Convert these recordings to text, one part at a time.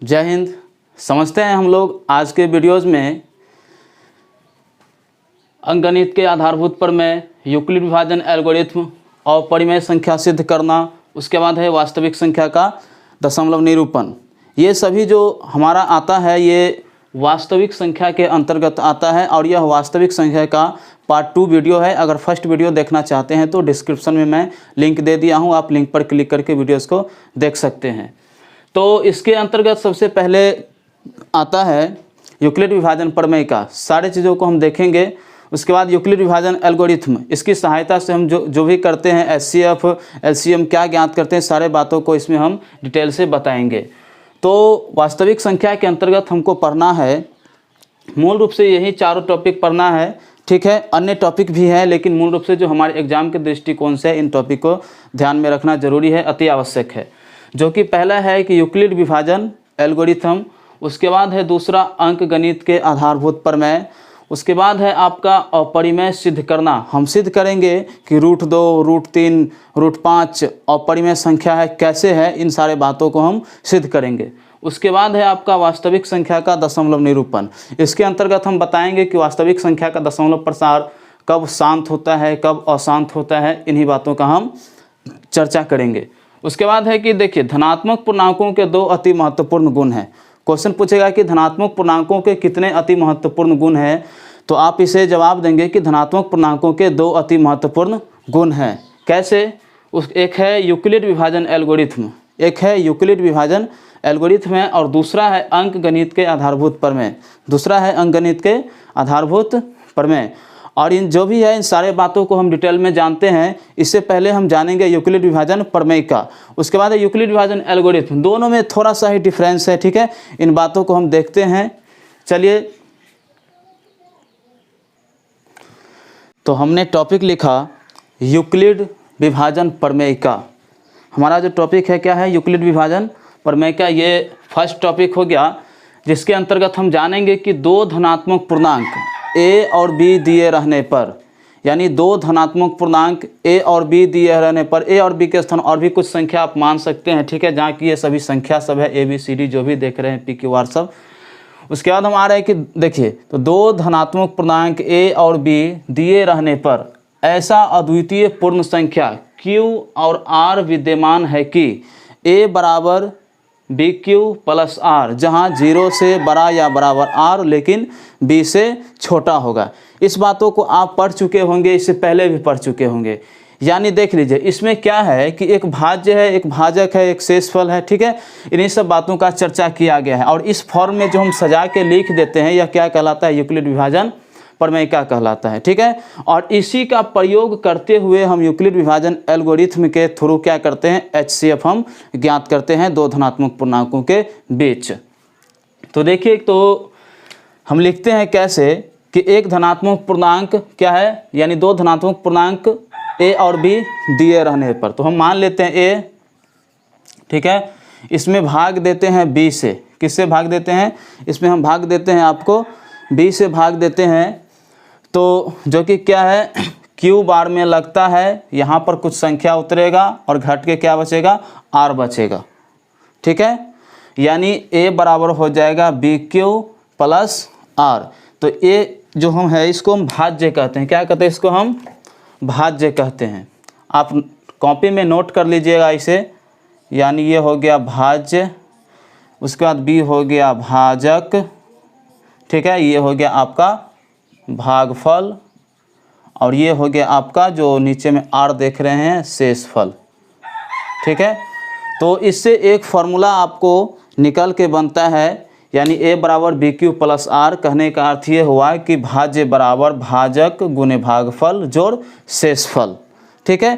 जय हिंद। समझते हैं हम लोग आज के वीडियोज़ में अंकगणित के आधारभूत प्रमेय, यूक्लिड विभाजन एल्गोरिथ्म और परिमेय संख्या सिद्ध करना, उसके बाद है वास्तविक संख्या का दशमलव निरूपण। ये सभी जो हमारा आता है ये वास्तविक संख्या के अंतर्गत आता है और यह वास्तविक संख्या का पार्ट 2 वीडियो है। अगर फर्स्ट वीडियो देखना चाहते हैं तो डिस्क्रिप्शन में मैं लिंक दे दिया हूँ, आप लिंक पर क्लिक करके वीडियोज़ को देख सकते हैं। तो इसके अंतर्गत सबसे पहले आता है यूक्लिड विभाजन प्रमेय का, सारी चीज़ों को हम देखेंगे। उसके बाद यूक्लिड विभाजन एल्गोरिथ्म, इसकी सहायता से हम जो भी करते हैं एचसीएफ, एलसीएम क्या ज्ञात करते हैं, सारे बातों को इसमें हम डिटेल से बताएंगे। तो वास्तविक संख्या के अंतर्गत हमको पढ़ना है, मूल रूप से यही चारों टॉपिक पढ़ना है, ठीक है। अन्य टॉपिक भी हैं लेकिन मूल रूप से जो हमारे एग्जाम के दृष्टिकोण से इन टॉपिक को ध्यान में रखना जरूरी है, अति आवश्यक है। जो कि पहला है कि यूक्लिड विभाजन एल्गोरिथम, उसके बाद है दूसरा अंकगणित के आधारभूत प्रमेय, उसके बाद है आपका अपरिमेय सिद्ध करना। हम सिद्ध करेंगे कि √2, √3, √5 अपरिमेय संख्या है, कैसे है, इन सारे बातों को हम सिद्ध करेंगे। उसके बाद है आपका वास्तविक संख्या का दशमलव निरूपण। इसके अंतर्गत हम बताएंगे कि वास्तविक संख्या का दशमलव प्रसार कब शांत होता है, कब अशांत होता है, इन्हीं बातों का हम चर्चा करेंगे। उसके बाद है कि देखिए धनात्मक पूर्णांकों के 2 अति महत्वपूर्ण गुण हैं। क्वेश्चन पूछेगा कि धनात्मक पूर्णांकों के कितने अति महत्वपूर्ण गुण हैं, तो आप इसे जवाब देंगे कि धनात्मक पूर्णांकों के 2 अति महत्वपूर्ण गुण हैं। कैसे? एक है यूक्लिड विभाजन एल्गोरिथ्म, एक है यूक्लिड विभाजन एल्गोरिथ्म है और दूसरा है अंकगणित के आधारभूत प्रमेय, दूसरा है अंकगणित के आधारभूत प्रमेय। और इन जो भी है इन सारे बातों को हम डिटेल में जानते हैं। इससे पहले हम जानेंगे यूक्लिड विभाजन प्रमेय का, उसके बाद है यूक्लिड विभाजन एल्गोरिथम। दोनों में थोड़ा सा ही डिफरेंस है, ठीक है। इन बातों को हम देखते हैं। चलिए, तो हमने टॉपिक लिखा यूक्लिड विभाजन प्रमेय का। हमारा जो टॉपिक है क्या है, यूक्लिड विभाजन प्रमेय का। ये फर्स्ट टॉपिक हो गया जिसके अंतर्गत हम जानेंगे कि 2 धनात्मक पूर्णांक a और b दिए रहने पर, यानी 2 धनात्मक पूर्णांक a और b दिए रहने पर a और b के स्थान और भी कुछ संख्या आप मान सकते हैं, ठीक है, जहाँ की ये सभी संख्या सब है ABCD जो भी देख रहे हैं PQR सब। उसके बाद हम आ रहे हैं कि देखिए, तो 2 धनात्मक पूर्णांक a और b दिए रहने पर ऐसा अद्वितीय पूर्ण संख्या q और r विद्यमान है कि a बराबर BQ + R, जहाँ 0 से बड़ा या बराबर R लेकिन B से छोटा होगा। इस बातों को आप पढ़ चुके होंगे, इससे पहले भी पढ़ चुके होंगे। यानी देख लीजिए इसमें क्या है कि एक भाज्य है, एक भाजक है, एक शेषफल है, ठीक है। इन्हीं सब बातों का चर्चा किया गया है और इस फॉर्म में जो हम सजा के लिख देते हैं यह क्या कहलाता है, यूक्लिड विभाजन प्रमेय का कहलाता है, ठीक है। और इसी का प्रयोग करते हुए हम यूक्लिड विभाजन एल्गोरिथम के थ्रू क्या करते हैं, एचसीएफ हम ज्ञात करते हैं 2 धनात्मक पूर्णांकों के बीच। तो देखिए, तो हम लिखते हैं कैसे कि एक धनात्मक पूर्णांक क्या है, यानी 2 धनात्मक पूर्णांक a और b दिए रहने पर, तो हम मान लेते हैं a, ठीक है। इसमें भाग देते हैं b से, किससे भाग देते हैं, इसमें हम भाग देते हैं आपको b से भाग देते हैं। तो जो कि क्या है, q बार में लगता है, यहाँ पर कुछ संख्या उतरेगा और घट के क्या बचेगा, r बचेगा, ठीक है। यानी a बराबर हो जाएगा BQ + R। तो a जो हम है इसको हम भाज्य कहते हैं, क्या कहते हैं, इसको हम भाज्य कहते हैं। आप कॉपी में नोट कर लीजिएगा इसे, यानी ये हो गया भाज्य, उसके बाद b हो गया भाजक, ठीक है, ये हो गया आपका भागफल और ये हो गया आपका जो नीचे में R देख रहे हैं शेषफल, ठीक है। तो इससे एक फार्मूला आपको निकल के बनता है, यानी a बराबर BQ + R। कहने का अर्थ ये हुआ कि भाज्य बराबर भाजक गुने भागफल जोड़ शेषफल, ठीक है।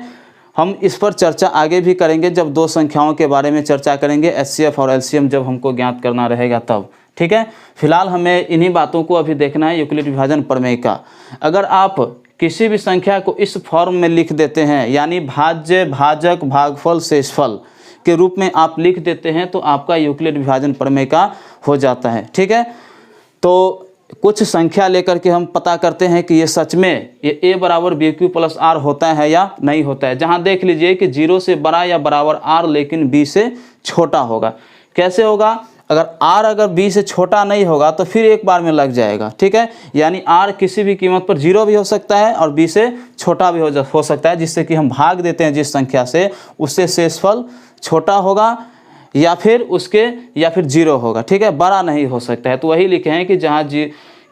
हम इस पर चर्चा आगे भी करेंगे जब 2 संख्याओं के बारे में चर्चा करेंगे, एचसीएफ और एलसीएम जब हमको ज्ञात करना रहेगा तब, ठीक है। फिलहाल हमें इन्हीं बातों को अभी देखना है यूक्लिड विभाजन प्रमेय का। अगर आप किसी भी संख्या को इस फॉर्म में लिख देते हैं, यानी भाज्य भाजक भागफल शेषफल के रूप में आप लिख देते हैं, तो आपका यूक्लिड विभाजन प्रमेय का हो जाता है, ठीक है। तो कुछ संख्या लेकर के हम पता करते हैं कि ये सच में ये a बराबर BQ + R होता है या नहीं होता है। जहाँ देख लीजिए कि 0 से बड़ा या बराबर R लेकिन b से छोटा होगा। कैसे होगा, अगर r अगर b से छोटा नहीं होगा तो फिर एक बार में लग जाएगा, ठीक है। यानी r किसी भी कीमत पर 0 भी हो सकता है और b से छोटा भी हो सकता है, जिससे कि हम भाग देते हैं जिस संख्या से, उससे शेषफल छोटा होगा या फिर 0 होगा, ठीक है, बड़ा नहीं हो सकता है। तो वही लिखे हैं कि जहाँ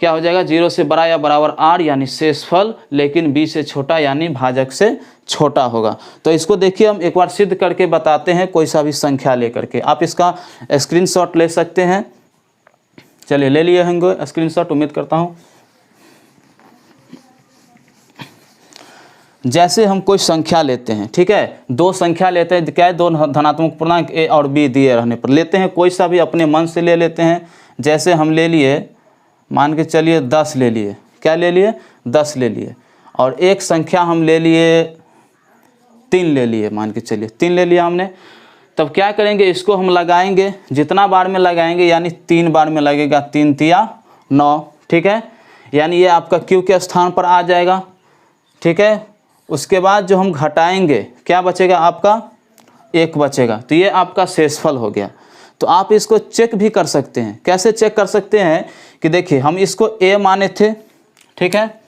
क्या हो जाएगा, 0 से बड़ा या बराबर r यानी शेषफल, लेकिन b से छोटा यानी भाजक से छोटा होगा। तो इसको देखिए हम एक बार सिद्ध करके बताते हैं, कोई सा भी संख्या लेकर के। आप इसका स्क्रीनशॉट ले सकते हैं। चलिए ले लिए होंगे स्क्रीनशॉट, उम्मीद करता हूँ। जैसे हम कोई संख्या लेते हैं, ठीक है, दो संख्या लेते हैं, क्या है, दो धनात्मक पूर्णांक a और b दिए रहने पर लेते हैं, कोई सा भी अपने मन से ले लेते हैं। जैसे हम ले लिए, मान के चलिए 10 ले लिए, क्या ले लिए, 10 ले लिए, और एक संख्या हम ले लिए 3 ले लिए, मान के चलिए 3 ले लिया हमने। तब क्या करेंगे, इसको हम लगाएंगे, जितना बार में लगाएंगे यानी 3 बार में लगेगा, 3 तिया 9, ठीक है, यानी ये आपका q के स्थान पर आ जाएगा, ठीक है। उसके बाद जो हम घटाएंगे क्या बचेगा, आपका 1 बचेगा, तो ये आपका शेषफल हो गया। तो आप इसको चेक भी कर सकते हैं। कैसे चेक कर सकते हैं कि देखिए, हम इसको a माने थे, ठीक है,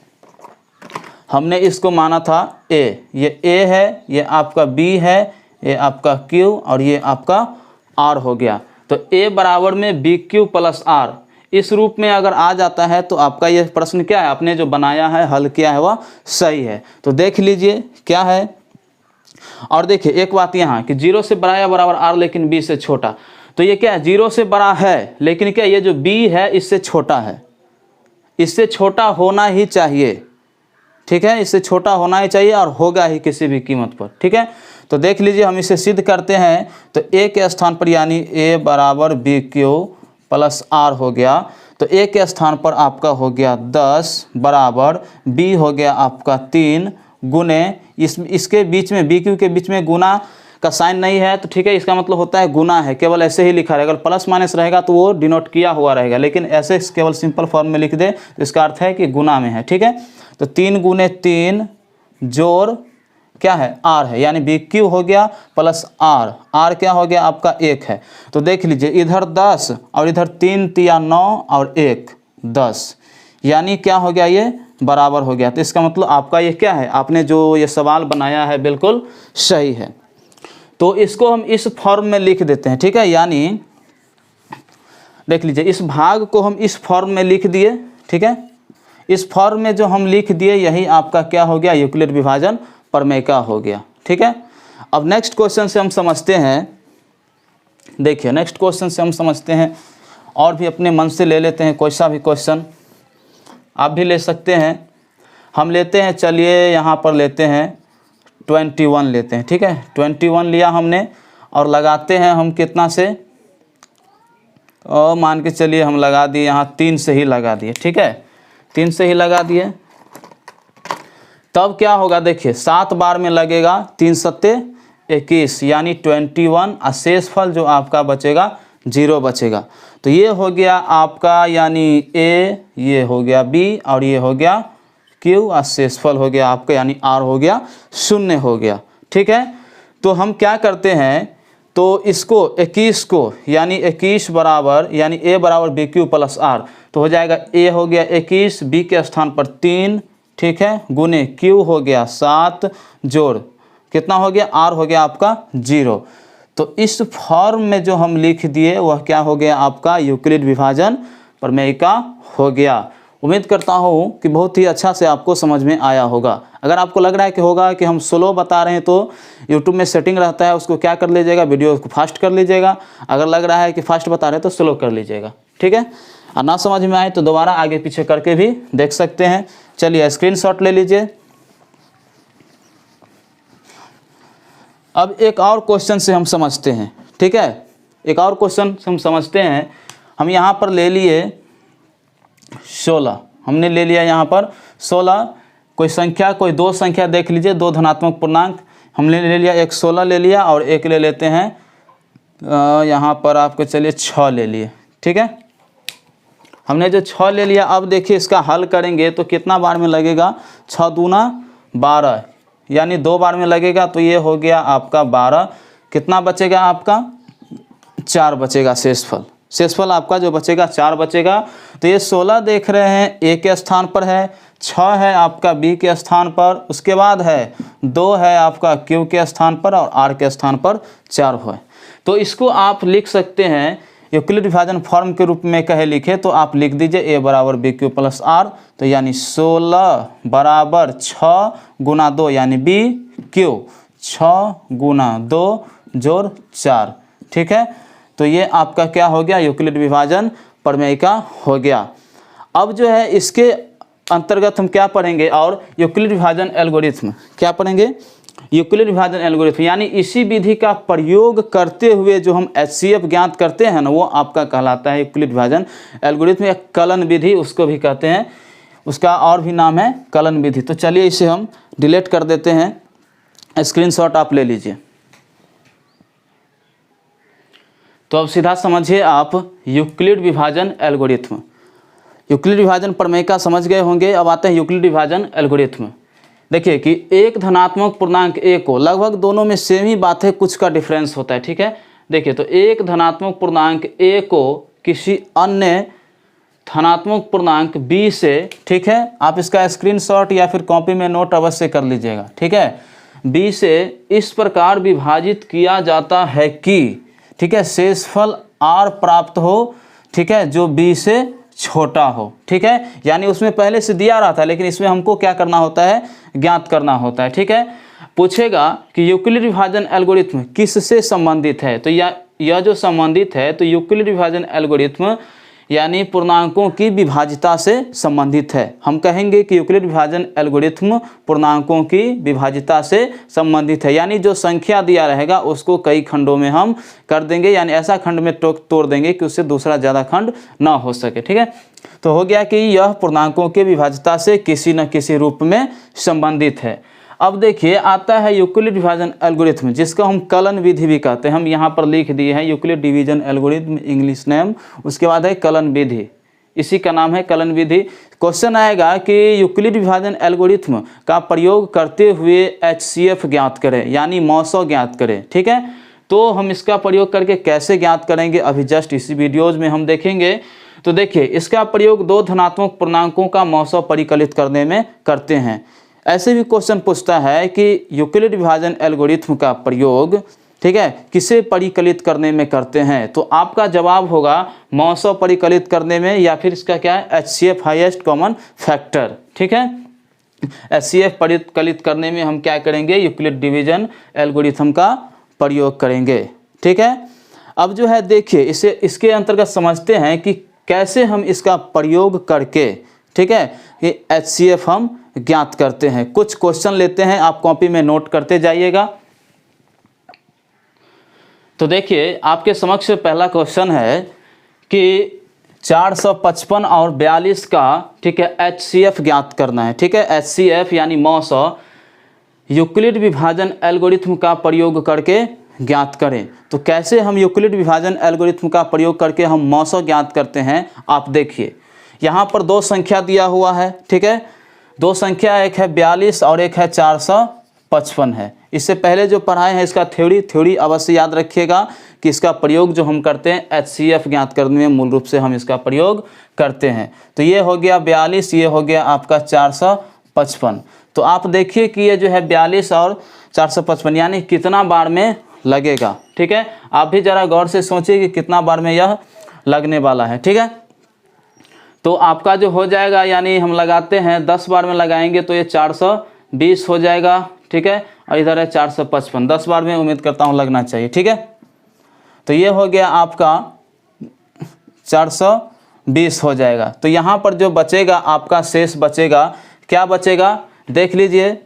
हमने इसको माना था a, ये a है, ये आपका b है, ये आपका q और ये आपका r हो गया। तो a बराबर में bq प्लस r इस रूप में अगर आ जाता है तो आपका ये प्रश्न क्या है, आपने जो बनाया है, हल किया है, वह सही है। तो देख लीजिए क्या है। और देखिए एक बात यहाँ कि 0 से बड़ा या बराबर r लेकिन b से छोटा, तो ये क्या है, 0 से बड़ा है लेकिन क्या, ये जो b है इससे छोटा है, इससे छोटा होना ही चाहिए, ठीक है, इससे छोटा होना ही चाहिए और होगा ही किसी भी कीमत पर, ठीक है। तो देख लीजिए हम इसे सिद्ध करते हैं। तो a के स्थान पर यानी a बराबर bq प्लस r हो गया, तो a के स्थान पर आपका हो गया 10 बराबर b हो गया आपका 3 गुने, इसके बीच में bq के बीच में गुना का साइन नहीं है, तो ठीक है, इसका मतलब होता है गुना है, केवल ऐसे ही लिखा रहेगा। अगर प्लस माइनस रहेगा तो वो डिनोट किया हुआ रहेगा, लेकिन ऐसे केवल सिंपल फॉर्म में लिख दे तो इसका अर्थ है कि गुना में है, ठीक है। तो 3 गुने 3 जोड़ क्या है, r है, यानी bq हो गया प्लस r क्या हो गया आपका 1 है। तो देख लीजिए इधर 10 और इधर 3 तिया 9 और 1 10, यानी क्या हो गया, ये बराबर हो गया। तो इसका मतलब आपका ये क्या है, आपने जो ये सवाल बनाया है बिल्कुल सही है। तो इसको हम इस फॉर्म में लिख देते हैं, ठीक है, यानी देख लीजिए इस भाग को हम इस फॉर्म में लिख दिए, ठीक है, इस फॉर्म में जो हम लिख दिए यही आपका क्या हो गया, यूक्लिड विभाजन प्रमेय का हो गया, ठीक है। अब नेक्स्ट क्वेश्चन से हम समझते हैं। देखिए नेक्स्ट क्वेश्चन से हम समझते हैं, और भी अपने मन से ले लेते हैं, कोई सा भी क्वेश्चन आप भी ले सकते हैं। हम लेते हैं, चलिए यहाँ पर लेते हैं 21 लेते हैं, ठीक है, 21 लिया हमने और लगाते हैं हम कितना से, और मान के चलिए हम लगा दिए यहाँ 3 से ही लगा दिए, ठीक है, 3 से ही लगा दिए। तब क्या होगा, देखिए 7 बार में लगेगा, 3 सत्ते 21 यानी 21, और शेषफल जो आपका बचेगा 0 बचेगा। तो ये हो गया आपका यानी a, ये हो गया b और ये हो गया q, और शेषफल हो गया आपका यानी r हो गया 0 हो गया, ठीक है। तो हम क्या करते हैं, तो इसको 21 को यानी 21 बराबर यानी a बराबर bq प्लस r, तो हो जाएगा a हो गया 21, b के स्थान पर 3, ठीक है, गुने q हो गया 7 जोड़ कितना हो गया, r हो गया आपका 0। तो इस फॉर्म में जो हम लिख दिए वह क्या हो गया, आपका यूक्लिड विभाजन प्रमेय का हो गया। उम्मीद करता हूँ कि बहुत ही अच्छा से आपको समझ में आया होगा। अगर आपको लग रहा है कि हम स्लो बता रहे हैं तो यूट्यूब में सेटिंग रहता है, उसको क्या कर लीजिएगा, वीडियो को फास्ट कर लीजिएगा। अगर लग रहा है कि फास्ट बता रहे हैं तो स्लो कर लीजिएगा, ठीक है। और ना समझ में आए तो दोबारा आगे पीछे करके भी देख सकते हैं। चलिए स्क्रीनशॉट ले लीजिए। अब एक और क्वेश्चन से हम समझते हैं, ठीक है, एक और क्वेश्चन से हम समझते हैं। हम यहाँ पर ले लिए 16, हमने ले लिया यहाँ पर 16, कोई संख्या, कोई दो संख्या देख लीजिए, दो धनात्मक पूर्णांक हमने ले लिया, एक 16 ले लिया और एक ले लेते हैं यहाँ पर आपको चलिए 6 ले लिए, ठीक है। हमने जो 6 ले लिया, अब देखिए इसका हल करेंगे तो कितना बार में लगेगा, 6 दूना 12 यानी 2 बार में लगेगा, तो ये हो गया आपका 12, कितना बचेगा आपका 4 बचेगा शेषफल, शेषफल आपका जो बचेगा 4 बचेगा। तो ये 16 देख रहे हैं ए के स्थान पर है, 6 है आपका बी के स्थान पर, उसके बाद है 2 है आपका क्यू के स्थान पर और आर के स्थान पर 4 है। तो इसको आप लिख सकते हैं यूक्लिड विभाजन फॉर्म के रूप में कहे लिखे तो आप लिख दीजिए ए बराबर बी क्यू प्लस आर। तो यानी 16 बराबर 6 गुना 2 यानी बी क्यू, 6 गुना 2 जोड़ 4, ठीक है। तो ये आपका क्या हो गया, यूक्लिड विभाजन प्रमेय का हो गया। अब जो है इसके अंतर्गत हम क्या पढ़ेंगे, और यूक्लिड विभाजन एल्गोरिथम क्या पढ़ेंगे, यूक्लिड विभाजन एल्गोरिथम यानी इसी विधि का प्रयोग करते हुए जो हम HCF ज्ञात करते हैं ना, वो आपका कहलाता है यूक्लिड विभाजन एल्गोरिथम या कलन विधि उसको भी कहते हैं, उसका और भी नाम है कलन विधि। तो चलिए इसे हम डिलीट कर देते हैं, स्क्रीनशॉट आप ले लीजिए। तो अब सीधा समझिए आप यूक्लिड विभाजन एल्गोरिथम, यूक्लिड विभाजन प्रमेय का समझ गए होंगे। अब आते हैं यूक्लिड विभाजन एल्गोरिथम। देखिए कि एक धनात्मक पूर्णांक ए को, लगभग दोनों में सेम ही बात है, कुछ का डिफरेंस होता है, ठीक है। देखिए तो एक धनात्मक पूर्णांक ए को किसी अन्य धनात्मक पूर्णांक बी से, ठीक है, आप इसका स्क्रीनशॉट या फिर कॉपी में नोट अवश्य कर लीजिएगा, ठीक है, बी से इस प्रकार विभाजित किया जाता है कि, ठीक है, शेषफल आर प्राप्त हो, ठीक है, जो बी से छोटा हो, ठीक है। यानी उसमें पहले से दिया रहा था लेकिन इसमें हमको क्या करना होता है, ज्ञात करना होता है, ठीक है। पूछेगा कि यूक्लिड विभाजन एल्गोरिथम किससे संबंधित है, तो यह जो संबंधित है तो यूक्लिड विभाजन एल्गोरिथम यानी पूर्णांकों की विभाजिता से संबंधित है। हम कहेंगे कि यूक्लिड विभाजन एल्गोरिथम पूर्णांकों की विभाजिता से संबंधित है, यानी जो संख्या दिया रहेगा उसको कई खंडों में हम कर देंगे, यानी ऐसा खंड में तोड़ देंगे कि उससे दूसरा ज़्यादा खंड ना हो सके, ठीक है। तो हो गया कि यह पूर्णांकों की विभाजिता से किसी न किसी रूप में संबंधित है। अब देखिए आता है यूक्लिड विभाजन एल्गोरिथम जिसको हम कलन विधि भी कहते हैं, हम यहाँ पर लिख दिए हैं Euclid division algorithm English name, उसके बाद है कलन विधि, इसी का नाम है कलन विधि। क्वेश्चन आएगा कि यूक्लिड विभाजन एल्गोरिथम का प्रयोग करते हुए HCF ज्ञात करें, यानी मौसो ज्ञात करें, ठीक है। तो हम इसका प्रयोग करके कैसे ज्ञात करेंगे अभी जस्ट इसी वीडियोज में हम देखेंगे। तो देखिए इसका प्रयोग दो धनात्मक पूर्णांकों का मौसो परिकलित करने में करते हैं। ऐसे भी क्वेश्चन पूछता है कि यूक्लिड विभाजन एल्गोरिथम का प्रयोग, ठीक है, किसे परिकलित करने में करते हैं, तो आपका जवाब होगा मौसो परिकलित करने में, या फिर इसका क्या है HCF हाईएस्ट कॉमन फैक्टर, ठीक है। HCF परिकलित करने में हम क्या करेंगे, यूक्लिड डिवीजन एल्गोरिथम का प्रयोग करेंगे, ठीक है। अब जो है देखिए इसे इसके अंतर्गत समझते हैं कि कैसे हम इसका प्रयोग करके, ठीक है, ये HCF हम ज्ञात करते हैं। कुछ क्वेश्चन लेते हैं, आप कॉपी में नोट करते जाइएगा। तो देखिए आपके समक्ष पहला क्वेश्चन है कि 455 और 42 का, ठीक है, HCF ज्ञात करना है, ठीक है। HCF यानी मौसो यूक्लिड विभाजन एल्गोरिथम का प्रयोग करके ज्ञात करें। तो कैसे हम यूक्लिड विभाजन एल्गोरिथम का प्रयोग करके हम मौसो ज्ञात करते हैं, आप देखिए यहाँ पर दो संख्या दिया हुआ है, ठीक है, दो संख्या, एक है 42 और एक है 455 है। इससे पहले जो पढ़ाए हैं इसका थ्योरी अवश्य याद रखिएगा कि इसका प्रयोग जो हम करते हैं HCF ज्ञात करने में मूल रूप से हम इसका प्रयोग करते हैं। तो ये हो गया 42, ये हो गया आपका 455। तो आप देखिए कि ये जो है 42 और 455 यानी कितना बार में लगेगा, ठीक है। आप भी ज़रा गौर से सोचिए कि कितना बार में यह लगने वाला है, ठीक है। तो आपका जो हो जाएगा, यानी हम लगाते हैं 10 बार में लगाएंगे तो ये 420 हो जाएगा, ठीक है, और इधर है 455, 10 बार में उम्मीद करता हूँ लगना चाहिए, ठीक है। तो ये हो गया आपका 420 हो जाएगा। तो यहाँ पर जो बचेगा आपका शेष बचेगा, क्या बचेगा देख लीजिए,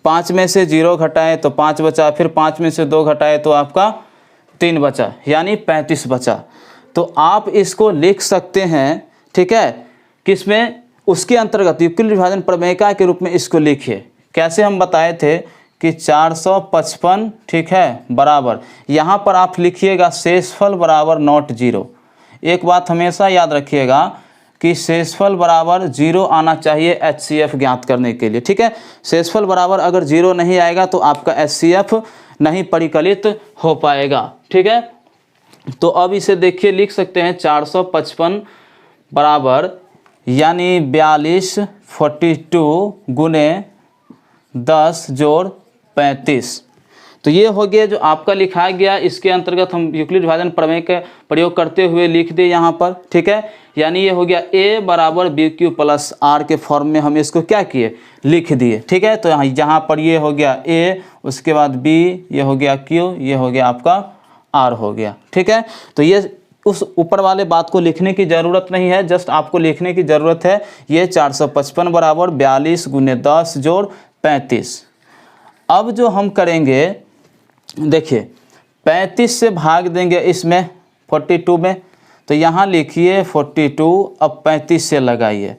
5 में से 0 घटाएं तो 5 बचा, फिर 5 में से 2 घटाएं तो आपका 3 बचा, यानी 35 बचा। तो आप इसको लिख सकते हैं, ठीक है, किसमें, उसके अंतर्गत यूक्लिड विभाजन प्रमेयिका के रूप में इसको लिखिए। कैसे हम बताए थे कि 455, ठीक है, बराबर, यहाँ पर आप लिखिएगा शेषफल बराबर नॉट 0। एक बात हमेशा याद रखिएगा कि शेषफल बराबर 0 आना चाहिए HCF ज्ञात करने के लिए, ठीक है। शेषफल बराबर अगर 0 नहीं आएगा तो आपका HCF नहीं परिकलित हो पाएगा, ठीक है। तो अब इसे देखिए लिख सकते हैं 455 बराबर यानी 42 42 गुने 10 जोड़ 35। तो ये हो गया जो आपका लिखा गया, इसके अंतर्गत हम यूक्लिड विभाजन प्रमेय का प्रयोग करते हुए लिख दिए यहाँ पर, ठीक है। यानी ये हो गया a बराबर बी क्यू प्लस आर के फॉर्म में हम इसको क्या किए, लिख दिए, ठीक है। तो यहाँ पर ये हो गया a, उसके बाद b, ये हो गया q, ये हो गया आपका r हो गया, ठीक है। तो ये उस ऊपर वाले बात को लिखने की ज़रूरत नहीं है, जस्ट आपको लिखने की ज़रूरत है ये 455 बराबर 42 गुने 10 जोड़ 35। अब जो हम करेंगे देखिए 35 से भाग देंगे इसमें 42 में, तो यहाँ लिखिए 42, अब 35 से लगाइए,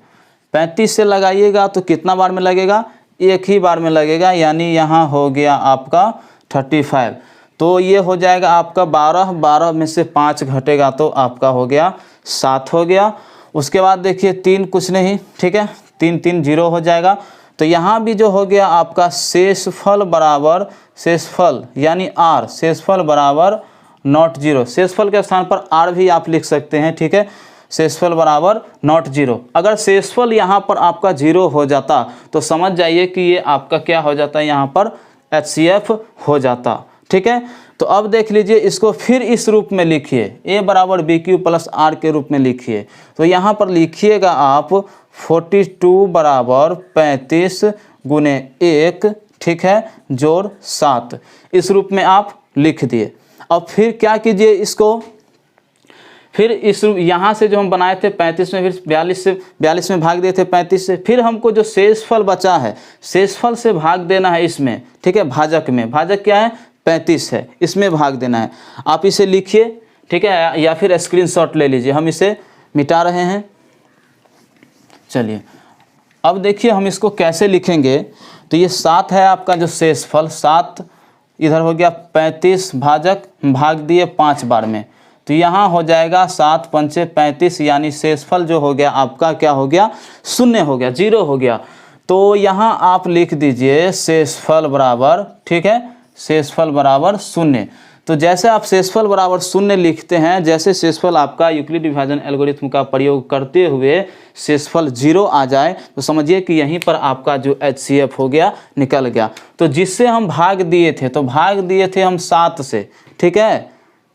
35 से लगाइएगा तो कितना बार में लगेगा, एक ही बार में लगेगा, यानी यहाँ हो गया आपका 35। तो ये हो जाएगा आपका 12, 12 में से 5 घटेगा तो आपका हो गया 7 हो गया। उसके बाद देखिए 3 कुछ नहीं, ठीक है, 3 3 0 हो जाएगा। तो यहाँ भी जो हो गया आपका शेषफल बराबर, शेषफल यानी आर, शेषफल बराबर नॉट जीरो, शेषफल के स्थान पर आर भी आप लिख सकते हैं, ठीक है। शेषफल बराबर नॉट जीरो। अगर शेषफल यहाँ पर आपका 0 हो जाता तो समझ जाइए कि ये आपका क्या हो जाता है, यहाँ पर HCF हो जाता, ठीक है। तो अब देख लीजिए इसको फिर इस रूप में लिखिए, a बराबर बी क्यू प्लस आर के रूप में लिखिए। तो यहाँ पर लिखिएगा आप 42 बराबर 35 गुने 1, ठीक है, जोड़ 7, इस रूप में आप लिख दिए। अब फिर क्या कीजिए इसको, फिर इस यहाँ से जो हम बनाए थे 35 में, फिर 42 में भाग दिए थे 35 से, फिर हमको जो शेषफल बचा है शेषफल से भाग देना है इसमें, ठीक है, भाजक में, भाजक क्या है 35 है, इसमें भाग देना है। आप इसे लिखिए, ठीक है, या फिर स्क्रीनशॉट ले लीजिए, हम इसे मिटा रहे हैं। चलिए अब देखिए हम इसको कैसे लिखेंगे। तो ये 7 है आपका जो शेषफल, 7 इधर हो गया 35 भाजक, भाग दिए 5 बार में, तो यहाँ हो जाएगा 7 पंचे 35, यानी शेषफल जो हो गया आपका क्या हो गया, 0 हो गया, 0 हो गया। तो यहाँ आप लिख दीजिए शेषफल बराबर, ठीक है, शेषफल बराबर 0। तो जैसे आप शेषफल बराबर 0 लिखते हैं, जैसे शेषफल आपका यूक्लिड विभाजन एल्गोरिथम का प्रयोग करते हुए शेषफल 0 आ जाए तो समझिए कि यहीं पर आपका जो HCF हो गया, निकल गया। तो जिससे हम भाग दिए थे, तो भाग दिए थे हम 7 से, ठीक है,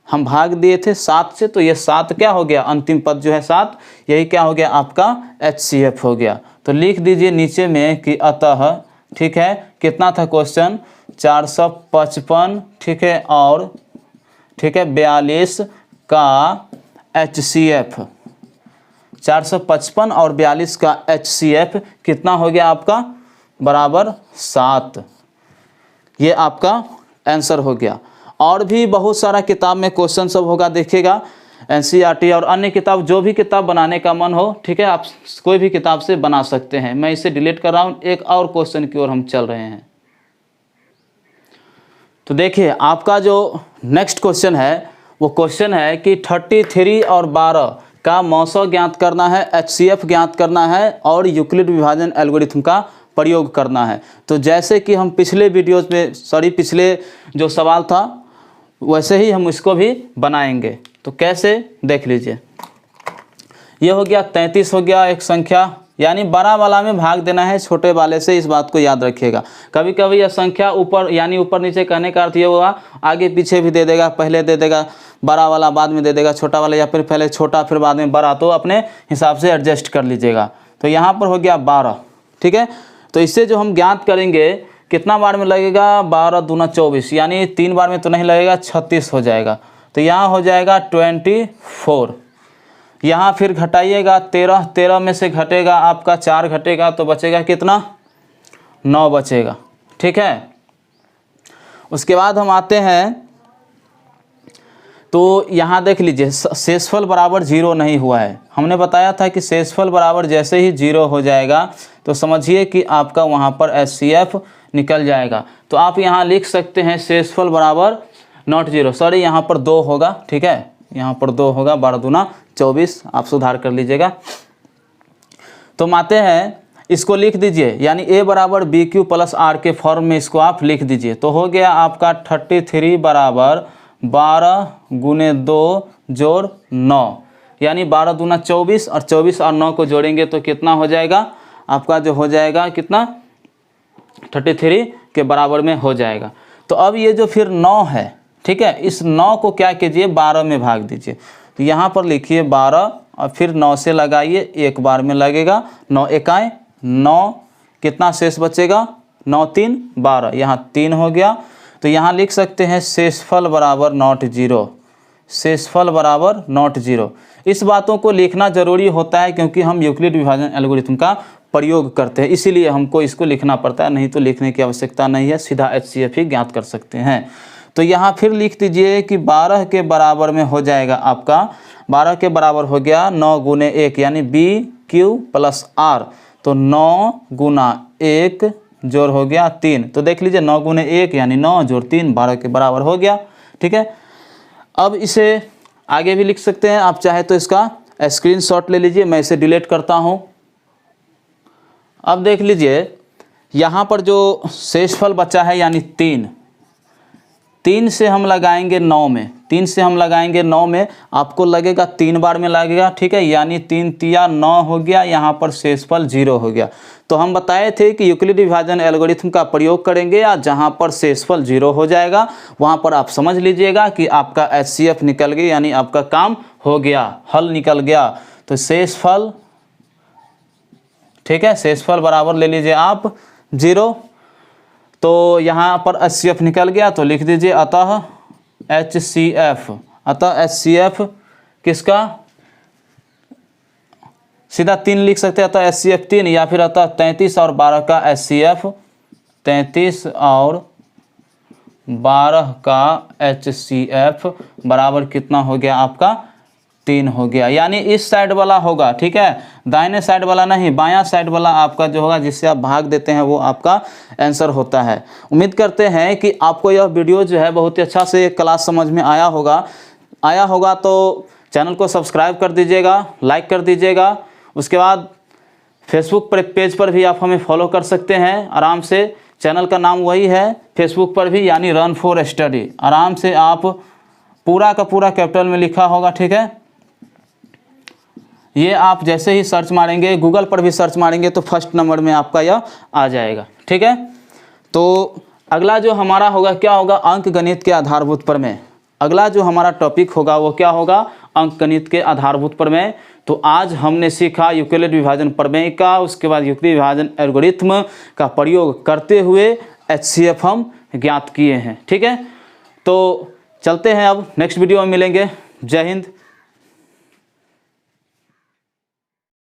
हम भाग दिए थे 7 से, तो ये 7 क्या हो गया, अंतिम पद जो है 7, यही क्या हो गया आपका HCF हो गया। तो लिख दीजिए नीचे में कि अतः, ठीक है, कितना था क्वेश्चन 455, ठीक है, और ठीक है 42 का HCF, 455 और 42 का HCF कितना हो गया आपका, बराबर 7। ये आपका आंसर हो गया। और भी बहुत सारा किताब में क्वेश्चन सब होगा, देखिएगा NCERT और अन्य किताब, जो भी किताब बनाने का मन हो, ठीक है, आप कोई भी किताब से बना सकते हैं। मैं इसे डिलीट कर रहा हूँ, एक और क्वेश्चन की ओर हम चल रहे हैं। तो देखिए आपका जो नेक्स्ट क्वेश्चन है वो क्वेश्चन है कि 33 और 12 का मौसो ज्ञात करना है, HCF ज्ञात करना है और यूक्लिड विभाजन एल्गोरिथम का प्रयोग करना है। तो जैसे कि हम पिछले वीडियोज में, पिछले जो सवाल था वैसे ही हम इसको भी बनाएंगे। तो कैसे देख लीजिए, ये हो गया 33 हो गया एक संख्या, यानी बड़ा वाला में भाग देना है छोटे वाले से, इस बात को याद रखिएगा। कभी कभी यह संख्या ऊपर यानी ऊपर नीचे कहने का अर्थ ये होगा आगे पीछे भी दे देगा, पहले दे देगा बड़ा वाला बाद में दे देगा छोटा वाला, या फिर पहले छोटा फिर बाद में बड़ा, तो अपने हिसाब से एडजस्ट कर लीजिएगा। तो यहाँ पर हो गया 12, ठीक है। तो इससे जो हम ज्ञात करेंगे कितना बार में लगेगा, 12 दूना 24, यानी 3 बार में तो नहीं लगेगा, 36 हो जाएगा। तो यहाँ हो जाएगा 24। यहाँ फिर घटाइएगा 13, 13 में से घटेगा आपका 4 घटेगा तो बचेगा कितना, 9 बचेगा, ठीक है। उसके बाद हम आते हैं, तो यहाँ देख लीजिए शेषफल बराबर 0 नहीं हुआ है। हमने बताया था कि शेषफल बराबर जैसे ही 0 हो जाएगा तो समझिए कि आपका वहाँ पर HCF निकल जाएगा। तो आप यहाँ लिख सकते हैं शेषफल बराबर नॉट 0, सॉरी यहाँ पर 2 होगा, ठीक है, यहाँ पर 2 होगा, 12 दूना 24, आप सुधार कर लीजिएगा। तो माते हैं इसको लिख दीजिए, यानी a बराबर BQ प्लस R के फॉर्म में इसको आप लिख दीजिए। तो हो गया आपका 33 बराबर 12 गुने 2 जोड़ 9, यानी 12 दूना 24 और 24 और 9 को जोड़ेंगे तो कितना हो जाएगा आपका, जो हो जाएगा कितना 33 के बराबर में हो जाएगा। तो अब ये जो फिर 9 है, ठीक है, इस 9 को क्या कीजिए 12 में भाग दीजिए। तो यहाँ पर लिखिए 12 और फिर 9 से लगाइए, एक बार में लगेगा, 9 एकाएँ 9, कितना शेष बचेगा 9 3 12, यहाँ 3 हो गया। तो यहाँ लिख सकते हैं शेषफल बराबर नॉट जीरो, शेषफल बराबर नॉट जीरो। इस बातों को लिखना ज़रूरी होता है क्योंकि हम यूक्लिड विभाजन एल्गोरिथम का प्रयोग करते हैं, इसीलिए हमको इसको लिखना पड़ता है, नहीं तो लिखने की आवश्यकता नहीं है, सीधा HCF ही ज्ञात कर सकते हैं। तो यहाँ फिर लिख दीजिए कि 12 के बराबर में हो जाएगा आपका, 12 के बराबर हो गया 9 गुने 1 यानी BQ + R, तो 9 गुना 1 जोड़ हो गया 3। तो देख लीजिए 9 गुने 1 यानी 9 जोड़ 3 12 के बराबर हो गया, ठीक है। अब इसे आगे भी लिख सकते हैं, आप चाहे तो इसका स्क्रीनशॉट ले लीजिए, मैं इसे डिलीट करता हूँ। अब देख लीजिए यहाँ पर जो शेषफल बचा है यानी 3 से हम लगाएंगे 9 में, 3 से हम लगाएंगे 9 में, आपको लगेगा 3 बार में लगेगा, ठीक है, यानी 3 तिया 9 हो गया, यहाँ पर शेषफल 0 हो गया। तो हम बताए थे कि यूक्लिड विभाजन एल्गोरिथम का प्रयोग करेंगे या जहाँ पर शेषफल 0 हो जाएगा वहाँ पर आप समझ लीजिएगा कि आपका HCF निकल गया, यानी आपका काम हो गया, हल निकल गया। तो शेषफल, ठीक है, शेषफल बराबर ले लीजिए आप 0। तो यहाँ पर HCF निकल गया, तो लिख दीजिए अतः HCF, अतः HCF किसका, सीधा 3 लिख सकते हैं, अतः HCF 3, या फिर अतः 33 और 12 का HCF, 33 और 12 का HCF बराबर कितना हो गया आपका 3 हो गया, यानी इस साइड वाला होगा, ठीक है, दाहिने साइड वाला नहीं, बायां साइड वाला आपका जो होगा जिससे आप भाग देते हैं वो आपका आंसर होता है। उम्मीद करते हैं कि आपको यह वीडियो जो है बहुत ही अच्छा से क्लास समझ में आया होगा। तो चैनल को सब्सक्राइब कर दीजिएगा, लाइक कर दीजिएगा। उसके बाद फेसबुक पर पेज पर भी आप हमें फॉलो कर सकते हैं आराम से, चैनल का नाम वही है फेसबुक पर भी, यानी रन फॉर स्टडी, आराम से आप पूरा का पूरा कैपिटल में लिखा होगा, ठीक है। ये आप जैसे ही सर्च मारेंगे, गूगल पर भी सर्च मारेंगे तो फर्स्ट नंबर में आपका यह आ जाएगा, ठीक है। तो अगला जो हमारा होगा क्या होगा, अंक गणित के आधारभूत प्रमेय। अगला जो हमारा टॉपिक होगा वो क्या होगा, अंक गणित के आधारभूत प्रमेय। तो आज हमने सीखा यूक्लिड विभाजन प्रमेय का, उसके बाद यूक्लिड विभाजन एल्गोरिथम का प्रयोग करते हुए HCF हम ज्ञात किए हैं, ठीक है। तो चलते हैं, अब नेक्स्ट वीडियो में मिलेंगे। जय हिंद।